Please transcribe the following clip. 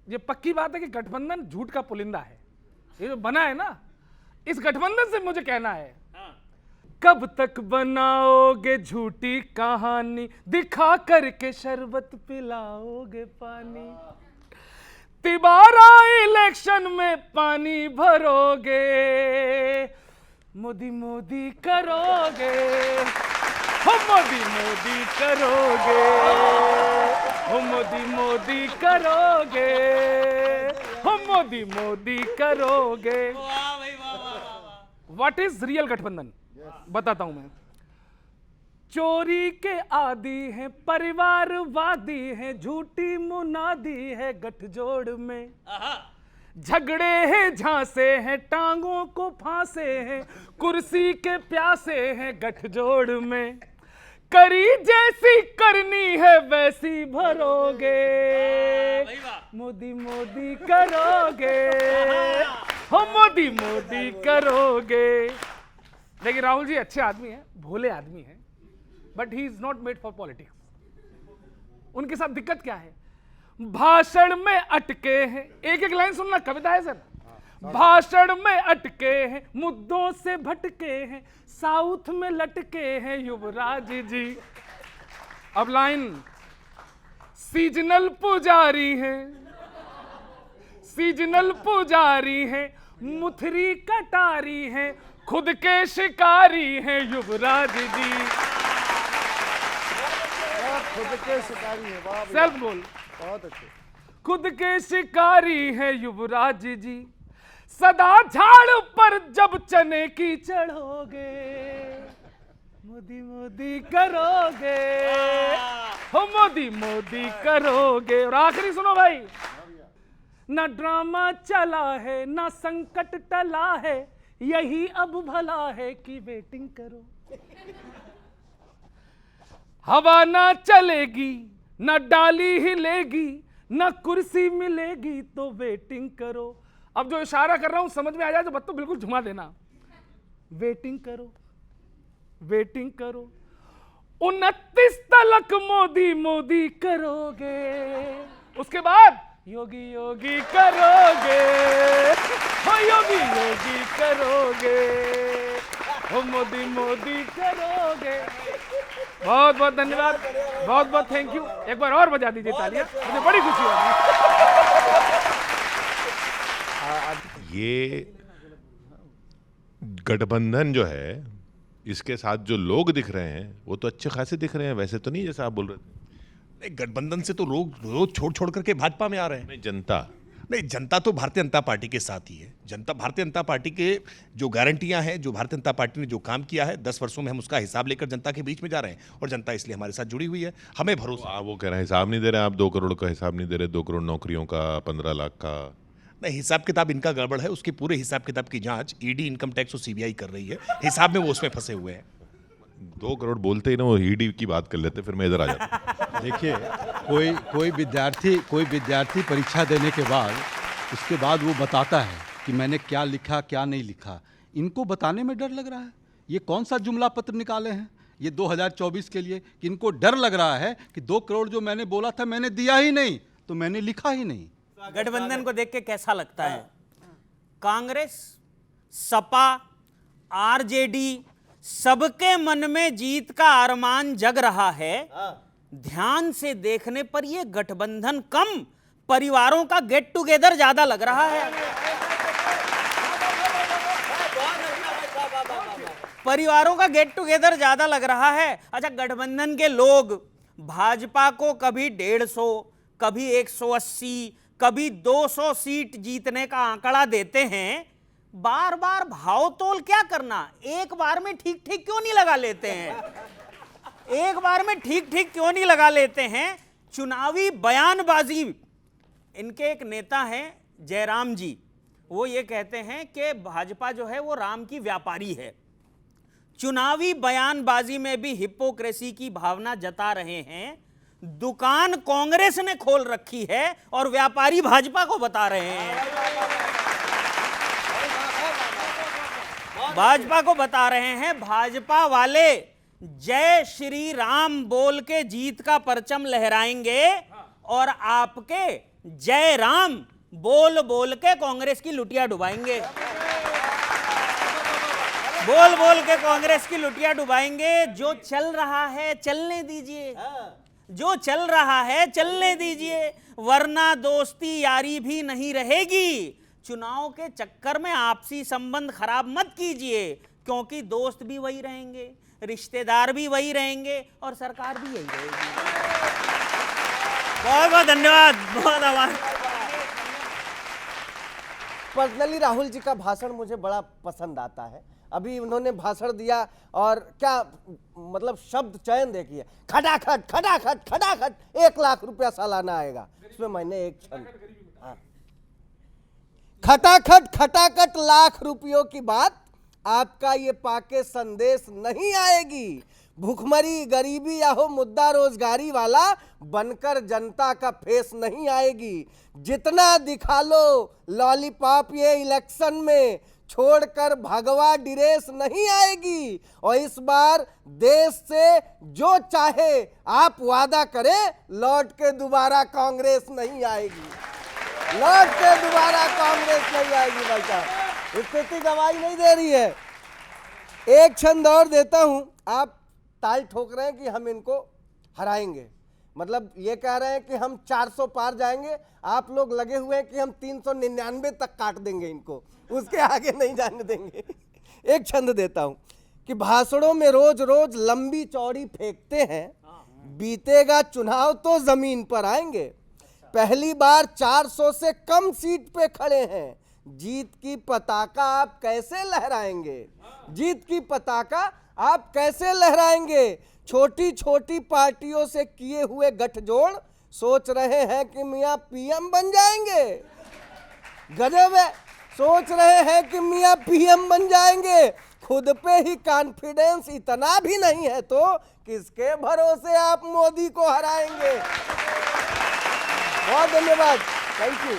ये पक्की बात है कि गठबंधन झूठ का पुलिंदा है। ये जो बना है ना, इस गठबंधन से मुझे कहना है, कब तक बनाओगे झूठी कहानी, दिखा करके शरबत पिलाओगे पानी, तिबारा इलेक्शन में पानी भरोगे, मोदी मोदी करोगे, हो मोदी मोदी करोगे, हो मोदी मोदी करोगे, हो मोदी मोदी करोगे। व्हाट इज रियल गठबंधन बताता हूं मैं। चोरी के आदि हैं, परिवारवादी हैं, झूठी मुनादी है गठजोड़ में, झगड़े हैं, झांसे हैं, टांगों को फांसे हैं, कुर्सी के प्यासे हैं गठजोड़ में, करी जैसी करनी है वैसी भरोगे, मोदी मोदी करोगे, हो मोदी मोदी करोगे। देखिए राहुल जी अच्छे आदमी हैं, भोले आदमी हैं, but he is not made for politics. उनके साथ दिक्कत क्या है, भाषण में अटके हैं, एक एक लाइन सुनना, कविता है सर, भाषण में अटके हैं, मुद्दों से भटके हैं, साउथ में लटके हैं युवराज जी। अब लाइन, सीजनल पुजारी हैं, सीजनल पुजारी हैं, मुथरी कटारी हैं, खुद के शिकारी हैं युवराज जी। खुद के शिकारी है, सेल्फ गोल, बहुत अच्छे। खुद के शिकारी हैं युवराज जी, सदा झाड़ पर जब चने की चढ़ोगे, मोदी मोदी करोगे, हो मोदी मोदी करोगे। और आखिरी सुनो भाई, ना ड्रामा चला है, ना संकट टला है, यही अब भला है कि वेटिंग करो, हवा ना चलेगी, ना डाली हिलेगी, ना कुर्सी मिलेगी, तो वेटिंग करो। अब जो इशारा कर रहा हूं समझ में आ जाए तो बत्तों बिल्कुल झुमा देना, वेटिंग करो, वेटिंग करो, 29 तलक मोदी मोदी करोगे, उसके बाद योगी योगी करोगे, हो योगी योगी करोगे, हो मोदी मोदी करोगे। बहुत बहुत धन्यवाद, बहुत बहुत थैंक यू। एक बार और बजा दीजिए तालियां, मुझे बड़ी खुशी होगी। ये गठबंधन जो है, इसके साथ जो लोग दिख रहे हैं वो तो अच्छे खासे दिख रहे हैं, वैसे तो नहीं जैसा आप बोल रहे थे। नहीं, गठबंधन से तो लोग रोज छोड़ छोड़ करके भाजपा में आ रहे हैं। नहीं, जनता नहीं, जनता तो भारतीय जनता पार्टी के साथ ही है। जनता भारतीय जनता पार्टी के जो गारंटियां हैं, जो भारतीय जनता पार्टी ने जो काम किया है 10 वर्षों में, हम उसका हिसाब लेकर जनता के बीच में जा रहे हैं, और जनता इसलिए हमारे साथ जुड़ी हुई है। हमें भरोसा। वो कह रहे हैं हिसाब नहीं दे रहे हैं आप, 2 करोड़ का हिसाब नहीं दे रहे, 2 करोड़ नौकरियों का, 15 लाख का। नहीं, हिसाब किताब इनका गड़बड़ है, उसके पूरे हिसाब किताब की जांच ईडी, इनकम टैक्स और सीबीआई कर रही है। हिसाब में वो उसमें फंसे हुए हैं। 2 करोड़ बोलते ही ना वो ईडी की बात कर लेते, फिर मैं इधर आ जाता। देखिए, कोई विद्यार्थी परीक्षा देने के बाद उसके बाद वो बताता है कि मैंने क्या लिखा क्या नहीं लिखा। इनको बताने में डर लग रहा है। ये कौन सा जुमला पत्र निकाले हैं ये 2024 के लिए कि इनको डर लग रहा है कि 2 करोड़ जो मैंने बोला था मैंने दिया ही नहीं, तो मैंने लिखा ही नहीं। गठबंधन को देख के कैसा लगता है? कांग्रेस, सपा, आरजेडी, सबके मन में जीत का अरमान जग रहा है। ध्यान से देखने पर यह गठबंधन कम परिवारों का गेट टुगेदर ज्यादा लग रहा है। परिवारों का गेट टुगेदर ज्यादा लग रहा है। अच्छा, गठबंधन के लोग भाजपा को कभी 150, कभी 180, कभी 200 सीट जीतने का आंकड़ा देते हैं। बार बार भाव तोल क्या करना, एक बार में ठीक ठीक क्यों नहीं लगा लेते हैं? एक बार में ठीक ठीक क्यों नहीं लगा लेते हैं? चुनावी बयानबाजी, इनके एक नेता हैं जयराम जी, वो ये कहते हैं कि भाजपा जो है वो राम की व्यापारी है। चुनावी बयानबाजी में भी हिपोक्रेसी की भावना जता रहे हैं। दुकान कांग्रेस ने खोल रखी है और व्यापारी भाजपा को बता रहे हैं, भाजपा को बता रहे हैं। भाजपा वाले जय श्री राम बोल के जीत का परचम लहराएंगे और आपके जय राम बोल बोल के कांग्रेस की लुटिया डुबाएंगे, बोल बोल के कांग्रेस की लुटिया डुबाएंगे। जो चल रहा है चलने दीजिए, जो चल रहा है चलने दीजिए, वरना दोस्ती यारी भी नहीं रहेगी। चुनाव के चक्कर में आपसी संबंध खराब मत कीजिए, क्योंकि दोस्त भी वही रहेंगे, रिश्तेदार भी वही रहेंगे और सरकार भी यही रहेगी। बहुत बहुत धन्यवाद। बहुत आभार। पर्सनली राहुल जी का भाषण मुझे बड़ा पसंद आता है। अभी उन्होंने भाषण दिया और क्या मतलब शब्द चयन देखिए, खटाखट खटाखट खटाखट 1 लाख रुपया सालाना आएगा। इसमें मैंने एक क्षण, हाँ, खटाखट खटाखट लाख रुपयों की बात आपका ये पाके संदेश नहीं आएगी। भूखमरी गरीबी या हो मुद्दा रोजगारी वाला बनकर जनता का फेस नहीं आएगी। जितना दिखा लो लॉलीपॉप ये इलेक्शन में, छोड़कर भगवा ड्रेस नहीं आएगी। और इस बार देश से जो चाहे आप वादा करें, लौट के दोबारा कांग्रेस नहीं आएगी, लौट के दोबारा कांग्रेस नहीं आएगी। भाई साहब स्थिति गवाही नहीं दे रही है। एक क्षण और देता हूं, आप ताल ठोक रहे हैं कि हम इनको हराएंगे, मतलब ये कह रहे हैं कि हम 400 पार जाएंगे, आप लोग लगे हुए हैं कि हम 399 तक काट देंगे इनको, उसके आगे नहीं जाने देंगे। एक छंद देता हूं कि भाषणों में रोज रोज लंबी चौड़ी फेंकते हैं, बीतेगा चुनाव तो जमीन पर आएंगे। पहली बार 400 से कम सीट पे खड़े हैं, जीत की पताका आप कैसे लहराएंगे, जीत की पताका आप कैसे लहराएंगे। छोटी छोटी पार्टियों से किए हुए गठजोड़ सोच रहे हैं कि मियां पीएम बन जाएंगे। गजब है, सोच रहे हैं कि मियां पीएम बन जाएंगे। खुद पे ही कॉन्फिडेंस इतना भी नहीं है तो किसके भरोसे आप मोदी को हराएंगे। बहुत धन्यवाद, थैंक यू।